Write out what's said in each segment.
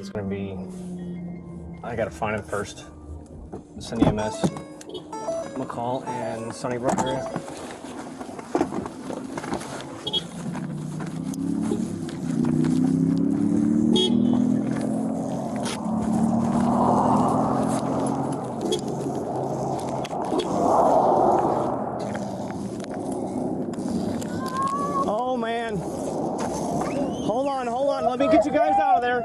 It's gonna be, I gotta find him first. Send EMS, McCall, and Sunnybrook area. Oh man. Hold on. Let me get you guys out of there.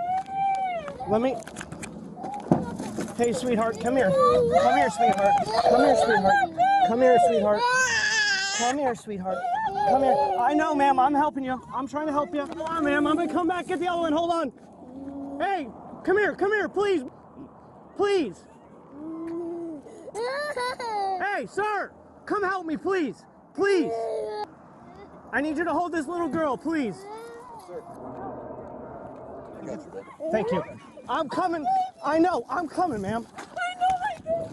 Hey, sweetheart, come here. Come here, sweetheart. Come here, sweetheart. Come here, sweetheart. Come here, sweetheart. Come here. I know, ma'am. I'm helping you. I'm trying to help you. Hold on, ma'am. I'm going to come back, get the other one. Hold on. Hey, come here, please. Please. Hey, sir. Come help me, please. Please. I need you to hold this little girl, please. Thank you. I'm coming. I know. I'm coming, ma'am. I know.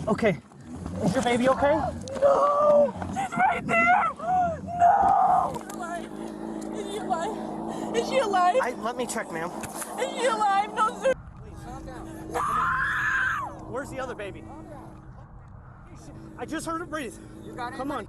Okay. Is your baby okay? No! She's right there! No! Is she alive? Is she alive? Let me check, ma'am. Is she alive? No, sir. Please, calm down. No! Where's the other baby? I just heard her breathe. You got it? Come on.